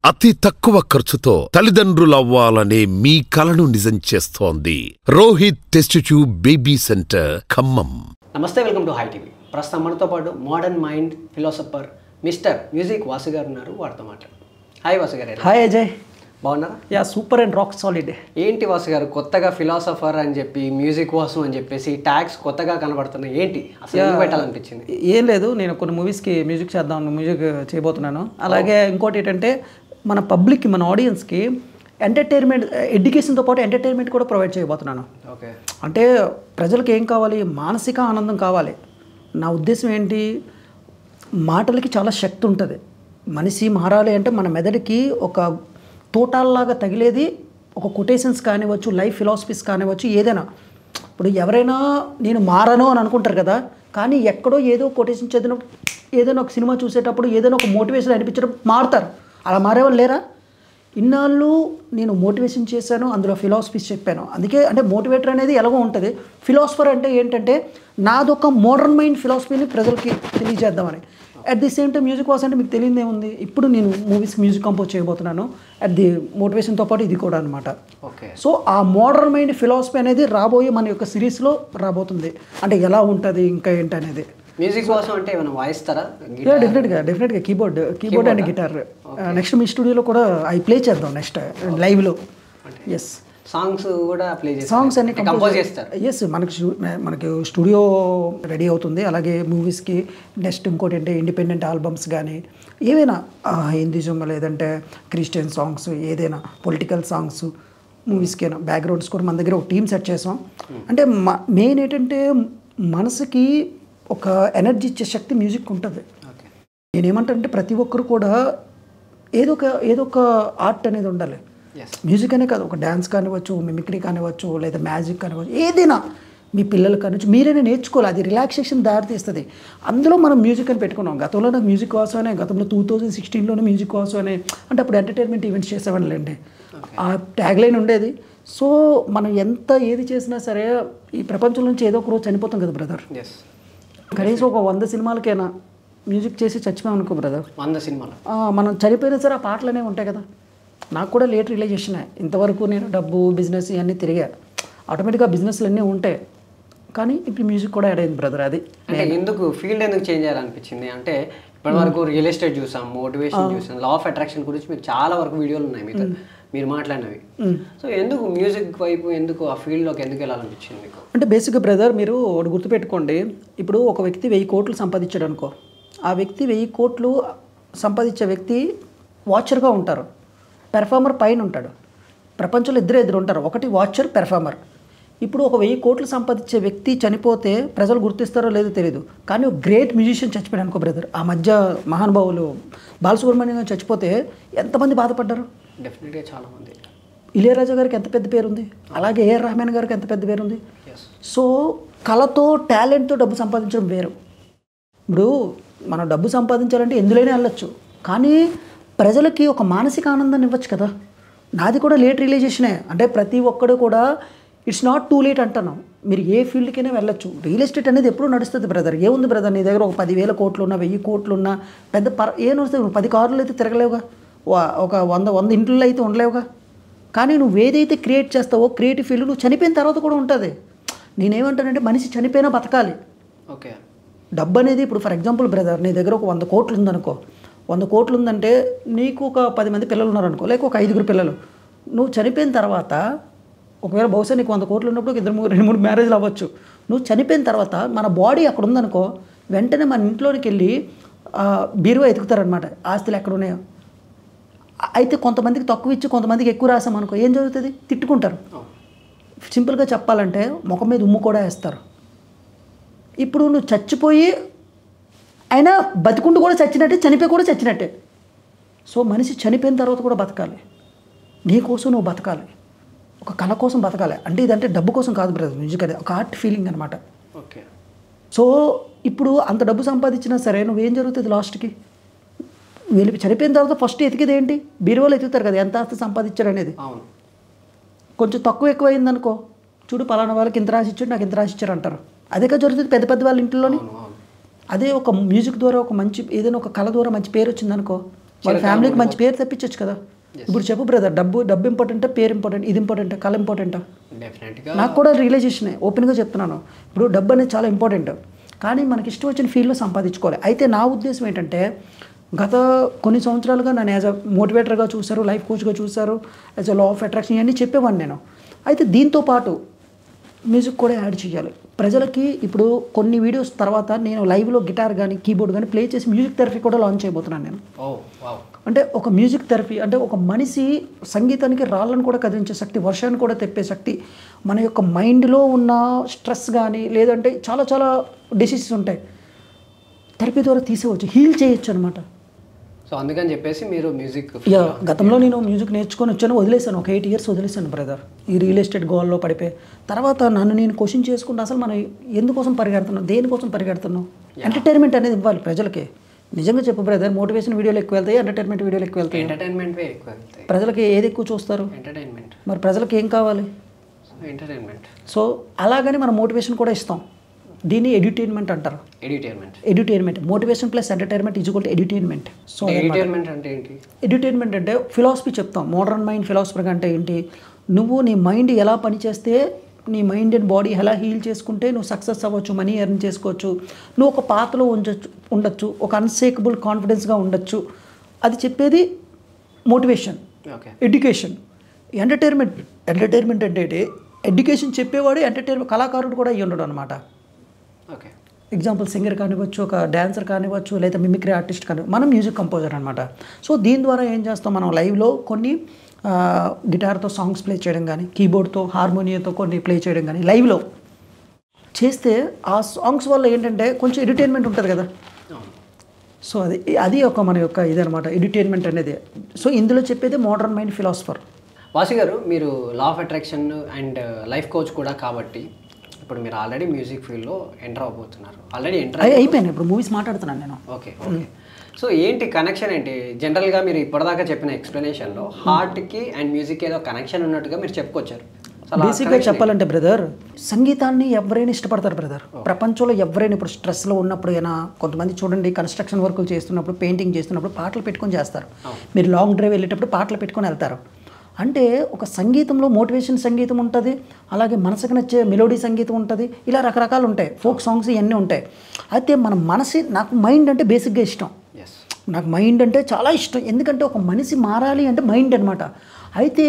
అతి తక్కువ ఖర్చుతో తల్లిదండ్రులవ్వాలనే మీ కలను నిజం చేస్తోంది Rohit test tube baby centre Khammam. నమస్తే, వెల్కమ్ టు హై టీవీ. ప్రస్తుతం మనతో పాటు modern mind philosopher mister music Vasu గారు ఉన్నారు. వారితో మాట్లాడు. హాయ్ వాసు గారు. హాయ్ అజయ్, బాగున్నారా? Yeah super and rock solid. ఏంటి వాసు గారు, కొత్తగా ఫిలాసఫర్ అని చెప్పి మ్యూజిక్ వాసు అని చెప్పేసి ట్యాగ్స్ కొత్తగా కనబడుతున్నాయి, ఏంటి అసలు ఎందుకు పెట్టాలనిపించింది? ఏం లేదు, నేను కొన్ని మూవీస్కి మ్యూజిక్ మ్యూజిక్ చేయబోతున్నాను. అలాగే ఇంకోటి ఏంటంటే మన పబ్లిక్కి, మన ఆడియన్స్కి ఎంటర్టైన్మెంట్, ఎడ్యుకేషన్తో పాటు ఎంటర్టైన్మెంట్ కూడా ప్రొవైడ్ చేయబోతున్నాను. ఓకే, అంటే ప్రజలకు ఏం కావాలి? మానసిక ఆనందం కావాలి. నా ఉద్దేశం ఏంటి, మాటలకి చాలా శక్తి ఉంటుంది. మనిషి మారాలి అంటే మన మెదడుకి ఒక తోటాల్లాగా తగిలేది ఒక కొటేషన్స్ కానివ్వచ్చు, లైఫ్ ఫిలాసఫీస్ కానివ్వచ్చు, ఏదైనా. ఇప్పుడు ఎవరైనా నేను మారను అని అనుకుంటారు కదా, కానీ ఎక్కడో ఏదో కొటేషన్ చదివినప్పుడు, ఏదైనా ఒక సినిమా చూసేటప్పుడు, ఏదైనా ఒక మోటివేషన్ అనిపించినప్పుడు మారుతారు. అలా మారేవాళ్ళు లేరా? ఇన్నాళ్ళు నేను మోటివేషన్ చేశాను, అందులో ఫిలాసఫీస్ చెప్పాను. అందుకే అంటే మోటివేటర్ అనేది ఎలాగో ఉంటుంది. ఫిలాసఫర్ అంటే ఏంటంటే నాదొక మోడర్న్ మైండ్ ఫిలాసఫీని ప్రజలకి తెలియజేద్దామని. At the same time music was అంటే మీకు తెలియదు ఏముంది, ఇప్పుడు నేను మూవీస్కి మ్యూజిక్ కంపోజ్ చేయబోతున్నాను. అట్ ది మోటివేషన్తో పాటు ఇది కూడా అనమాట. ఓకే, సో ఆ మోడర్న్ మైండ్ ఫిలాసఫీ అనేది రాబోయే మన యొక్క సిరీస్లో రాబోతుంది. అంటే ఎలా ఉంటుంది ఇంకా ఏంటనేది. మ్యూజిక్ వాసు అంటే ఏమైనా వాయిస్తారా? డెఫినెట్గా కీబోర్డ్ అండ్ గిటార్. నెక్స్ట్ మీ స్టూడియోలో కూడా అవి ప్లే చేద్దాం నెక్స్ట్ లైవ్లో. ఎస్, సాంగ్స్ కూడా ప్లే చేస్తారు, సాంగ్స్ అన్ని కంపోజ్ చేస్తారు. ఎస్, మనకి స్టూడియో రెడీ అవుతుంది. అలాగే మూవీస్కి నెక్స్ట్ ఇంకోటి అంటే ఇండిపెండెంట్ ఆల్బమ్స్ కానీ ఏవైనా, హిందీజం లేదంటే క్రిస్టియన్ సాంగ్స్, ఏదైనా పొలిటికల్ సాంగ్స్, మూవీస్కైనా బ్యాక్గ్రౌండ్ స్కోర్ మన దగ్గర ఒక టీమ్ సెట్ చేసాం. అంటే మెయిన్ ఏంటంటే మనసుకి ఒక ఎనర్జీ ఇచ్చే శక్తి మ్యూజిక్ ఉంటుంది. నేనేమంటే ప్రతి ఒక్కరు కూడా ఏదో ఒక ఆర్ట్ అనేది ఉండాలి. మ్యూజిక్ అనే కాదు, ఒక డ్యాన్స్ కానివ్వచ్చు, మిమిక్రీ కానివ్వచ్చు, లేదా మ్యాజిక్ కానివ్వచ్చు, ఏదైనా మీ పిల్లలు కానివచ్చు, మీరైనా నేర్చుకోవాలి. అది రిలాక్సేషన్ దారితీస్తుంది. అందులో మనం మ్యూజిక్ అని పెట్టుకున్నాం. గతంలో నాకు మ్యూజిక్ వాసు అనే, గతంలో 2016లోనే మ్యూజిక్ వాసు అనే, అంటే అప్పుడు ఎంటర్టైన్మెంట్ ఈవెంట్స్ చేసేవాళ్ళండి. ఆ ట్యాగ్ లైన్ ఉండేది. సో మనం ఎంత ఏది చేసినా సరే ఈ ప్రపంచం నుంచి ఏదో ఒక రోజు చనిపోతాం కదా బ్రదర్. కనీసం ఒక 100 సినిమాలకైనా మ్యూజిక్ చేసి చచ్చిపోయామనుకో బ్రదర్, 100 సినిమాలు మనం చనిపోయినా సరే ఆ పాటలు అనేవి ఉంటాయి కదా. నాకు కూడా లేట్ రియలైజేషన్. ఇంతవరకు నేను డబ్బు, బిజినెస్ ఇవన్నీ తిరిగా, ఆటోమేటిక్గా బిజినెస్లు అన్నీ ఉంటాయి, కానీ ఇప్పుడు మ్యూజిక్ కూడా యాడ్ అయింది బ్రదర్. అది అంటే ఎందుకు ఫీల్డ్ ఎందుకు చేంజ్ చేయాలనిపించింది అంటే, ఇప్పటివరకు రియల్ ఎస్టేట్ చూసాం, మోటివేషన్ చూసాం, లా ఆఫ్ అట్రాక్షన్ గురించి మీకు చాలా వరకు వీడియోలు ఉన్నాయి మీతో మీరు మాట్లాడినవి. సో ఎందుకు మ్యూజిక్ వైపు, ఎందుకు ఆ ఫీల్డ్లోకి ఎందుకు వెళ్ళాలనిపించింది మీకు? అంటే బేసిక్గా బ్రదర్ మీరు ఒకటి గుర్తుపెట్టుకోండి. ఇప్పుడు ఒక వ్యక్తి 1000 కోట్లు సంపాదించాడు అనుకో, ఆ వ్యక్తి 1000 కోట్లు సంపాదించే వ్యక్తి వాచర్గా ఉంటారు, పెర్ఫార్మర్ పైన ఉంటాడు. ప్రపంచంలో ఇద్దరు ఉంటారు, ఒకటి వాచర్, పెర్ఫార్మర్. ఇప్పుడు ఒక 1000 కోట్లు సంపాదించే వ్యక్తి చనిపోతే ప్రజలు గుర్తిస్తారో లేదో తెలియదు, కానీ ఒక గ్రేట్ మ్యూజిషియన్ చచ్చిపోయాడు అనుకో బ్రదర్. ఆ మధ్య మహానుభావులు బాలసుబ్రహ్మణ్యం చచ్చిపోతే ఎంతమంది బాధపడ్డారు? డెఫినెట్గా చాలామంది. ఇళయరాజా గారికి ఎంత పెద్ద పేరుంది, అలాగే ఏఆర్ రెహమాన్ గారికి ఎంత పెద్ద పేరుంది. సో కళతో, టాలెంట్తో డబ్బు సంపాదించడం వేరు. ఇప్పుడు మనం డబ్బు సంపాదించాలంటే ఎందులోనే వెళ్ళొచ్చు, కానీ ప్రజలకి ఒక మానసిక ఆనందాన్ని ఇవ్వచ్చు కదా. నాది కూడా లేట్ రియలైజేషనే. అంటే ప్రతి ఒక్కడు కూడా ఇట్స్ నాట్ టూ లేట్ అంటున్నాం. మీరు ఏ ఫీల్డ్కైనా వెళ్ళొచ్చు. రియల్ ఎస్టేట్ అనేది ఎప్పుడు నడుస్తుంది బ్రదర్. ఏముంది బ్రదర్, నీ దగ్గర ఒక 10,000 కోట్లు ఉన్నా, 1000 కోట్లు ఉన్నా పెద్ద ఏం నడుస్తుంది? 10 కార్లు అయితే తిరగలేవుగా, ఒక 100 ఇంట్లో అయితే ఉండలేవుగా. కానీ నువ్వు ఏదైతే క్రియేట్ చేస్తావో, క్రియేటివ్ ఫీల్డ్ నువ్వు చనిపోయిన తర్వాత కూడా ఉంటుంది. నేనేమంటానంటే మనిషి చనిపోయినా బతకాలి. ఓకే, డబ్బు అనేది ఇప్పుడు ఫర్ ఎగ్జాంపుల్ బ్రదర్, నీ దగ్గర ఒక 100 కోట్లు ఉందనుకో, 100 కోట్లు ఉందంటే నీకు ఒక 10 మంది పిల్లలు ఉన్నారనుకో, లేక ఒక 5 పిల్లలు. నువ్వు చనిపోయిన తర్వాత ఒకవేళ బహుశా నీకు 100 కోట్లు ఉన్నప్పుడు 2-3 మ్యారేజ్లు అవ్వచ్చు. నువ్వు చనిపోయిన తర్వాత మన బాడీ అక్కడ ఉందనుకో, వెంటనే మన ఇంట్లోకి వెళ్ళి బీరువా ఎతుకుతారనమాట, ఆస్తులు ఎక్కడ ఉన్నాయో. అయితే కొంతమందికి తక్కువ ఇచ్చి కొంతమందికి ఎక్కువ రాసామనుకో, ఏం జరుగుతుంది? తిట్టుకుంటారు. సింపుల్గా చెప్పాలంటే ముఖం మీద ఉమ్ము కూడా వేస్తారు. ఇప్పుడు నువ్వు చచ్చిపోయి అయినా బతికుండు కూడా చచ్చినట్టే, చనిపోయి కూడా చచ్చినట్టే. సో మనిషి చనిపోయిన తర్వాత కూడా బతకాలి. నీ కోసం నువ్వు బతకాలి, ఒక కళ కోసం బతకాలి. అంటే ఇదంటే డబ్బు కోసం కాదు బ్రదర్, మ్యూజిక్ అనేది ఒక ఆర్ట్ ఫీలింగ్ అనమాట. ఓకే, సో ఇప్పుడు అంత డబ్బు సంపాదించినా సరే నువ్వేం జరుగుతుంది లాస్ట్కి? వెళ్ళి చనిపోయిన తర్వాత ఫస్ట్ ఎతికేది ఏంటి? బీరువాలో ఎతుకుతారు కదా ఎంత ఆస్తి సంపాదించాడు అనేది. కొంచెం తక్కువ ఎక్కువ అయిందనుకో, చూడు పలానా వాళ్ళకి ఇంత రాసిచ్చాడు, నాకు ఇంత రాసిచ్చారు అంటారు. అదే కదా జరుగుతుంది పెద్ద పెద్ద వాళ్ళ ఇంట్లోని. అదే ఒక మ్యూజిక్ ద్వారా, ఒక మంచి ఏదైనా ఒక కళ ద్వారా మంచి పేరు వచ్చిందనుకో, వాళ్ళ ఫ్యామిలీకి మంచి పేరు తెప్పించవచ్చు కదా. ఇప్పుడు చెప్పు బ్రదర్, డబ్బు ఇంపార్టెంటా, పేరు ఇంపార్టెంట్, ఇది ఇంపార్టెంటా, కళ ఇంపార్టెంటా? డెఫినెట్గా నాకు కూడా రియలైజేషన్ ఓపెన్గా చెప్తున్నాను. ఇప్పుడు డబ్బు అనేది చాలా ఇంపార్టెంట్, కానీ మనకి ఇష్టం వచ్చిన ఫీల్డ్లో సంపాదించుకోవాలి. అయితే నా ఉద్దేశం ఏంటంటే, గత కొన్ని సంవత్సరాలుగా నన్ను యాజ్ అ మోటివేటర్గా చూశారు, లైఫ్ కోచ్గా చూశారు, as a law of attraction ఇవన్నీ చెప్పేవాడిని నేను. అయితే దీంతో పాటు మ్యూజిక్ కూడా యాడ్ చేయాలి ప్రజలకి. ఇప్పుడు కొన్ని వీడియోస్ తర్వాత నేను లైవ్లో గిటార్ కానీ కీబోర్డ్ కానీ ప్లే చేసి మ్యూజిక్ థెరపీ కూడా లాంచ్ చేయబోతున్నాను నేను. అంటే ఒక మ్యూజిక్ థెరపీ అంటే ఒక మనిషి సంగీతానికి రాళ్ళను కూడా కదిలించే శక్తి, వర్షాన్ని కూడా తెప్పే శక్తి, మన యొక్క మైండ్లో ఉన్న స్ట్రెస్ కానీ లేదంటే చాలా చాలా డిసీజెస్ ఉంటాయి, థెరపీ ద్వారా తీసేవచ్చు, హీల్ చేయొచ్చు అనమాట. సో అందుకని చెప్పేసి మీరు మ్యూజిక్ గతంలో నేను మ్యూజిక్ నేర్చుకొని వచ్చాను, వదిలేశాను, ఒక 8 years వదిలేశాను బ్రదర్. ఈ రియల్ ఎస్టేట్ గోల్లో పడిపోయి తర్వాత నన్ను నేను క్వశ్చన్ చేసుకుంటే అసలు మనం ఎందుకోసం పరిగెడుతున్నాం, దేనికోసం పరిగెడుతున్నాం? ఎంటర్టైన్మెంట్ అనేది ఇవ్వాలి ప్రజలకి. నిజంగా చెప్పు బ్రదర్, మోటివేషన్ వీడియోలు ఎక్కువ వెళ్తాయి, ఎంటర్టైన్మెంట్ వీడియోలు ఎక్కువ వెళ్తాయి. ఎంటర్టైన్మెంట్ ఎక్కువ వెళ్తాయి. ప్రజలకి ఏది ఎక్కువ చూస్తారు? ఎంటర్టైన్మెంట్. మరి ప్రజలకి ఏం కావాలి? ఎంటర్టైన్మెంట్. సో అలాగని మనం మోటివేషన్ కూడా ఇస్తాం. దీన్ని ఎడ్యుటైన్మెంట్ అంటారు. Edutainment motivation plus entertainment is equal to edutainment. So edutainment అంటే ఏంటి? ఎడ్యుటైన్మెంట్ అంటే ఫిలాసఫీ చెప్తాం. మోడర్న్ మైండ్ ఫిలాసఫీ అంటే ఏంటి? నువ్వు నీ మైండ్ ఎలా పనిచేస్తే, నీ మైండ్ అండ్ బాడీ ఎలా హీల్ చేసుకుంటే నువ్వు సక్సెస్ అవ్వచ్చు, మనీ ఎర్న్ చేసుకోవచ్చు, నువ్వు ఒక పాత్రలో ఉండొచ్చు, ఒక అన్షేకబుల్ కాన్ఫిడెన్స్గా ఉండొచ్చు. అది చెప్పేది మోటివేషన్. ఎడ్యుకేషన్. ఎంటర్టైన్మెంట్ అంటే ఎడ్యుకేషన్ చెప్పేవాడు ఎంటర్టైన్మెంట్ కళాకారుడు కూడా అయ్యి ఉండడు అనమాట. ఎగ్జాంపుల్ సింగర్ కానివ్వచ్చు, ఒక డాన్సర్ కానివ్వచ్చు, లేదా మిమిక్రీ ఆర్టిస్ట్ కానివ్వచ్చు, మనం మ్యూజిక్ కంపోజర్ అనమాట. సో దీని ద్వారా ఏం చేస్తాం, మనం లైవ్లో కొన్ని గిటార్తో సాంగ్స్ ప్లే చేయడం కానీ, కీబోర్డ్తో హార్మోనియంతో కొన్ని ప్లే చేయడం కానీ లైవ్లో చేస్తే ఆ సాంగ్స్ వల్ల ఏంటంటే కొంచెం ఎంటర్టైన్మెంట్ ఉంటుంది కదా. సో అది ఒక మన యొక్క ఇదనమాట ఎంటర్టైన్మెంట్ అనేది. సో ఇందులో చెప్పేది మోడర్న్ మైండ్ ఫిలాసఫర్. వాసి గారు, మీరు లా of attraction and life coach కూడా కాబట్టి ఇప్పుడు మీరు ఆల్రెడీ మ్యూజిక్ ఫీల్డ్లో ఎంటర్ అవబోతున్నారు. ఆల్రెడీ అయిపోయాను, ఇప్పుడు మూవీస్ మాట్లాడుతున్నాను నేను. ఓకే. సో ఏంటి కనెక్షన్ ఏంటి? జనరల్గా మీరు ఇప్పటిదాకా చెప్పిన ఎక్స్ప్లెనేషన్లో హార్ట్కి అండ్ మ్యూజిక్ ఏదో కనెక్షన్ ఉన్నట్టుగా మీరు చెప్పుకొచ్చారు. బేసిక్గా చెప్పాలంటే బ్రదర్, సంగీతాన్ని ఎవరైనా ఇష్టపడతారు బ్రదర్. ప్రపంచంలో ఎవరైనా ఇప్పుడు స్ట్రెస్లో ఉన్నప్పుడు అయినా, కొంతమంది చూడండి కన్స్ట్రక్షన్ వర్కులు చేస్తున్నప్పుడు, పెయింటింగ్ చేస్తున్నప్పుడు పాటలు పెట్టుకొని చేస్తారు. మీరు లాంగ్ డ్రైవ్ వెళ్ళేటప్పుడు పాటలు పెట్టుకొని వెళ్తారు. అంటే ఒక సంగీతంలో మోటివేషన్ సంగీతం ఉంటుంది, అలాగే మనసుకు నచ్చే మెలోడీ సంగీతం ఉంటుంది, ఇలా రకరకాలు ఉంటాయి, ఫోక్ సాంగ్స్ ఇవన్నీ ఉంటాయి. అయితే మన మనసు, నాకు మైండ్ అంటే బేసిక్గా ఇష్టం. నాకు మైండ్ అంటే చాలా ఇష్టం. ఎందుకంటే ఒక మనిషి మారాలి అంటే మైండ్ అనమాట. అయితే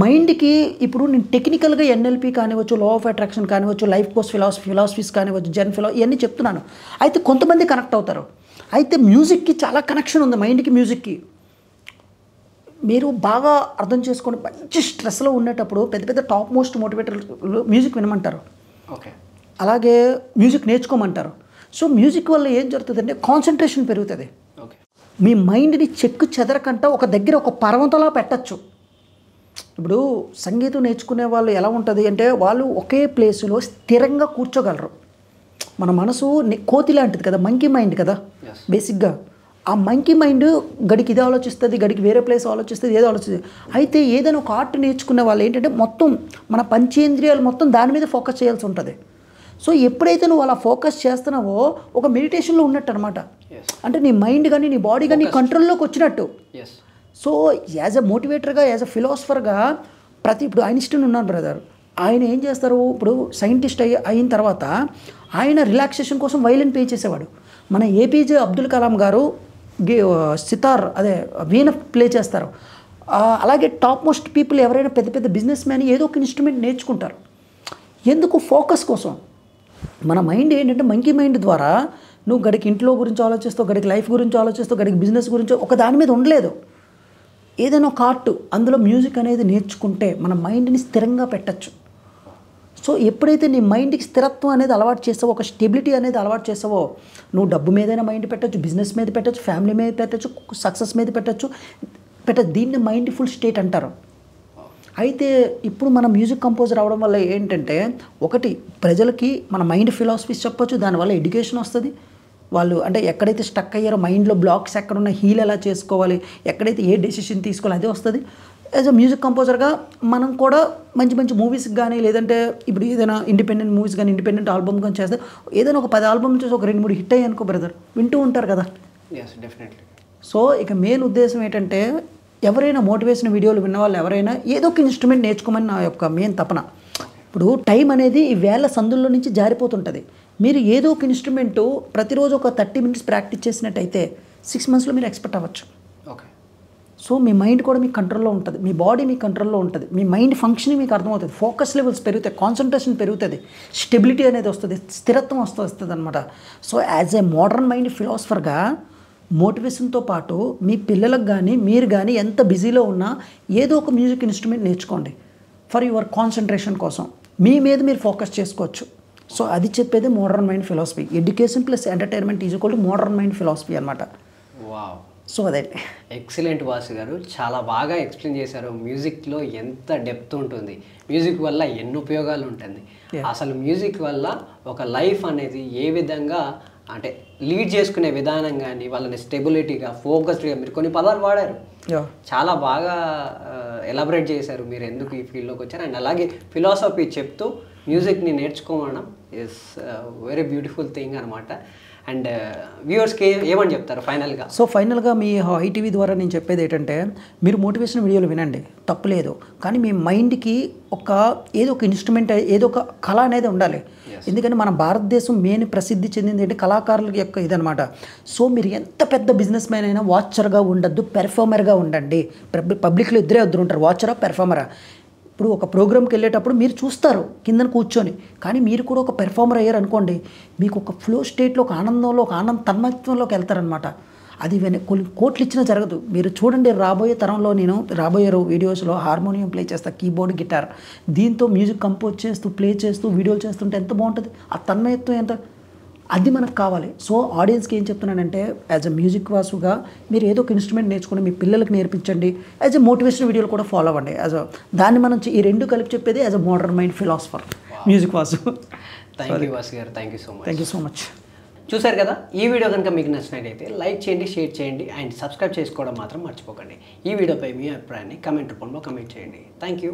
మైండ్కి ఇప్పుడు నేను టెక్నికల్గా ఎన్ఎల్పి కానివచ్చు, లా ఆఫ్ అట్రాక్షన్ కానివచ్చు, లైఫ్ కోర్స్ ఫిలాసఫీస్ కానివచ్చు, ఇవన్నీ చెప్తున్నాను. అయితే కొంతమంది కనెక్ట్ అవుతారు. అయితే మ్యూజిక్కి చాలా కనెక్షన్ ఉంది, మైండ్కి మ్యూజిక్కి. మీరు బాగా అర్థం చేసుకోండి, మంచి స్ట్రెస్లో ఉండేటప్పుడు పెద్ద పెద్ద టాప్ మోస్ట్ మోటివేటర్లు మ్యూజిక్ వినమంటారు, అలాగే మ్యూజిక్ నేర్చుకోమంటారు. సో మ్యూజిక్ వల్ల ఏం జరుగుతుందంటే కాన్సన్ట్రేషన్ పెరుగుతుంది. మీ మైండ్ని చెక్కు చెదరకంట ఒక దగ్గర ఒక పర్వతంలా పెట్టచ్చు. ఇప్పుడు సంగీతం నేర్చుకునే వాళ్ళు ఎలా ఉంటుంది అంటే, వాళ్ళు ఒకే ప్లేస్లో స్థిరంగా కూర్చోగలరు. మన మనసు కోతి లాంటిది కదా, మంకీ మైండ్ కదా బేసిక్గా. ఆ మంకీ మైండ్ గడికి ఇది ఆలోచిస్తుంది, గడికి వేరే ప్లేస్ ఆలోచిస్తుంది, ఏదో ఆలోచిస్తుంది. అయితే ఏదైనా ఒక ఆర్ట్ నేర్చుకునే వాళ్ళు ఏంటంటే మొత్తం మన పంచేంద్రియాలు మొత్తం దాని మీద ఫోకస్ చేయాల్సి ఉంటుంది. సో ఎప్పుడైతే నువ్వు అలా ఫోకస్ చేస్తున్నావో ఒక మెడిటేషన్లో ఉన్నట్టు అనమాట. అంటే నీ మైండ్ కానీ నీ బాడీ కానీ కంట్రోల్లోకి వచ్చినట్టు. సో యాజ్ అ మోటివేటర్గా, యాజ్ అ ఫిలాసఫర్గా ఇప్పుడు ఐన్స్టీన్ ఉన్నాను బ్రదర్, ఆయన ఏం చేస్తారు, ఇప్పుడు సైంటిస్ట్ అయిన తర్వాత ఆయన రిలాక్సేషన్ కోసం వైలిన్ ప్లే చేసేవాడు. మన ఏపీజే అబ్దుల్ కలాం గారు సితార్ వీణ ప్లే చేస్తారు. అలాగే టాప్ మోస్ట్ పీపుల్ ఎవరైనా పెద్ద పెద్ద బిజినెస్ మ్యాన్ ఏదో ఒక ఇన్స్ట్రుమెంట్ నేర్చుకుంటారు. ఎందుకు? ఫోకస్ కోసం. మన మైండ్ ఏంటంటే మంకీ మైండ్ ద్వారా నువ్వు గడికి ఇంట్లో గురించి ఆలోచిస్తావు, గడికి లైఫ్ గురించి ఆలోచిస్తావు, గడికి బిజినెస్ గురించి ఒక దాని మీద ఉండలేదు. ఏదైనా ఒక ఆర్ట్, అందులో మ్యూజిక్ అనేది నేర్చుకుంటే మన మైండ్ని స్థిరంగా పెట్టచ్చు. సో ఎప్పుడైతే నీ మైండ్కి స్థిరత్వం అనేది అలవాటు చేస్తావో, ఒక స్టెబిలిటీ అనేది అలవాటు చేస్తావో, నువ్వు డబ్బు మీదైనా మైండ్ పెట్టచ్చు, బిజినెస్ మీద పెట్టచ్చు, ఫ్యామిలీ మీద పెట్టచ్చు, సక్సెస్ మీద పెట్టచ్చు. దీన్ని మైండ్ఫుల్ స్టేట్ అంటారు. అయితే ఇప్పుడు మన మ్యూజిక్ కంపోజర్ అవడం వల్ల ఏంటంటే, ఒకటి ప్రజలకి మన మైండ్ ఫిలాసఫీస్ చెప్పొచ్చు, దానివల్ల ఎడ్యుకేషన్ వస్తుంది. వాళ్ళు అంటే ఎక్కడైతే స్టక్ అయ్యారో, మైండ్లో బ్లాక్స్ ఎక్కడున్న హీల్ ఎలా చేసుకోవాలి, ఎక్కడైతే ఏ డెసిషన్ తీసుకోవాలి అదే వస్తుంది. యాజ్ అ మ్యూజిక్ కంపోజర్గా మనం కూడా మంచి మంచి మూవీస్కి కానీ, లేదంటే ఇప్పుడు ఏదైనా ఇండిపెండెంట్ మూవీస్ కానీ, ఇండిపెండెంట్ ఆల్బమ్ కానీ చేస్తే, ఏదైనా ఒక 10 ఆల్బమ్ చేసి ఒక 2-3 హిట్ అయ్యాయి అనుకో బ్రదర్, వింటూ ఉంటారు కదా. సో ఇక మెయిన్ ఉద్దేశం ఏంటంటే ఎవరైనా మోటివేషన్ వీడియోలు విన్న వాళ్ళు ఎవరైనా ఏదో ఒక ఇన్స్ట్రుమెంట్ నేర్చుకోమని నా యొక్క మెయిన్ తపన. ఇప్పుడు టైం అనేది ఈ వేళ సందుల్లో నుంచి జారిపోతుంటుంది. మీరు ఏదో ఒక ఇన్స్ట్రుమెంటు ప్రతిరోజు ఒక 30 minutes ప్రాక్టీస్ చేసినట్టయితే 6 monthsలో మీరు ఎక్స్పర్ట్ అవ్వచ్చు. ఓకే. సో మీ మైండ్ కూడా మీ కంట్రోల్లో ఉంటుంది, మీ బాడీ మీ కంట్రోల్లో ఉంటుంది, మీ మైండ్ ఫంక్షనింగ్ మీకు అర్థమవుతుంది, ఫోకస్ లెవెల్స్ పెరుగుతాయి, కాన్సన్ట్రేషన్ పెరుగుతుంది, స్టెబిలిటీ అనేది వస్తుంది, స్థిరత్వం వస్తుంది అనమాట. So as a modern mind ఫిలాసఫర్గా మోటివేషన్తో పాటు మీ పిల్లలకు కానీ మీరు కానీ ఎంత బిజీలో ఉన్నా ఏదో ఒక మ్యూజిక్ ఇన్స్ట్రుమెంట్ నేర్చుకోండి ఫర్ యువర్ కాన్సన్ట్రేషన్ కోసం. మీ మీద మీరు ఫోకస్ చేసుకోవచ్చు. సో అది చెప్పేది modern mind philosophy. Education plus entertainment is equal to modern mind philosophy అనమాట. వావ్, సో అదే. ఎక్సలెంట్ వాసు గారు, చాలా బాగా ఎక్స్ప్లెయిన్ చేశారు. మ్యూజిక్లో ఎంత డెప్త్ ఉంటుంది, మ్యూజిక్ వల్ల ఎన్ని ఉపయోగాలు ఉంటుంది, అసలు మ్యూజిక్ వల్ల ఒక లైఫ్ అనేది ఏ విధంగా అంటే లీడ్ చేసుకునే విధానం కానీ వాళ్ళని స్టెబిలిటీగా ఫోకస్డ్గా మీరు కొన్ని పదాలు వాడారు, చాలా బాగా ఎలాబరేట్ చేశారు మీరు ఎందుకు ఈ ఫీల్డ్లోకి వచ్చారు. అండ్ అలాగే ఫిలాసఫీ చెప్తూ మ్యూజిక్ని నేర్చుకోవడం ఇస్ వెరీ బ్యూటిఫుల్ థింగ్ అనమాట. అండ్ వ్యూవర్స్కి ఏమని చెప్తారు ఫైనల్గా? సో ఫైనల్గా మీ ఐటీవీ ద్వారా నేను చెప్పేది ఏంటంటే మీరు మోటివేషన్ వీడియోలు వినండి, తప్పులేదు. కానీ మీ మైండ్కి ఏదో ఒక ఇన్స్ట్రుమెంట్, ఏదో ఒక కళ అనేది ఉండాలి. ఎందుకంటే మన భారతదేశం మెయిన్ ప్రసిద్ధి చెందింది ఏంటి కళాకారుల యొక్క ఇదనమాట. సో మీరు ఎంత పెద్ద బిజినెస్ మ్యాన్ అయినా వాచర్గా ఉండద్దు, పెర్ఫార్మర్గా ఉండండి. పబ్లిక్లో ఇద్దరే ఉంటారు, వాచరా పెర్ఫార్మరా. ఇప్పుడు ఒక ప్రోగ్రామ్కి వెళ్ళేటప్పుడు మీరు చూస్తారు కింద కూర్చొని, కానీ మీరు కూడా ఒక పెర్ఫార్మర్ అయ్యారు అనుకోండి, మీకు ఒక ఫ్లో స్టేట్లో ఒక ఆనందంలో ఒక తన్మయత్వంలోకి వెళ్తారనమాట. అది కొన్ని కోట్లు ఇచ్చినా జరగదు. మీరు చూడండి రాబోయే తరంలో నేను రాబోయే వీడియోస్లో హార్మోనియం ప్లే చేస్తా, కీబోర్డ్, గిటార్, దీంతో మ్యూజిక్ కంపోజ్ చేస్తూ ప్లే చేస్తూ వీడియోలు చేస్తుంటే ఎంత బాగుంటుంది. ఆ తన్మయత్వం ఎంత, అది మనకు కావాలి. సో ఆడియన్స్కి ఏం చెప్తున్నానంటే యాజ్ అ మ్యూజిక్ వాసుగా మీరు ఏదో ఒక ఇన్స్ట్రుమెంట్ నేర్చుకుని మీ పిల్లలకి నేర్పించండి. యాజ్ అ మోటివేషన్ వీడియోలు కూడా ఫాలో అవ్వండి. దాన్ని మనం ఈ రెండు కలిపి చెప్పేది as a modern mind philosopher music Vasu. Thank you Vasu గారు, థ్యాంక్ యూ సో మచ్. చూసారు కదా, ఈ వీడియో కనుక మీకు నచ్చినట్టయితే లైక్ చేయండి, షేర్ చేయండి అండ్ సబ్స్క్రైబ్ చేసుకోవడం మాత్రం మర్చిపోకండి. ఈ వీడియోపై మీ అభిప్రాయాన్ని కమెంట్ రూపంలో కమెంట్ చేయండి. Thank you.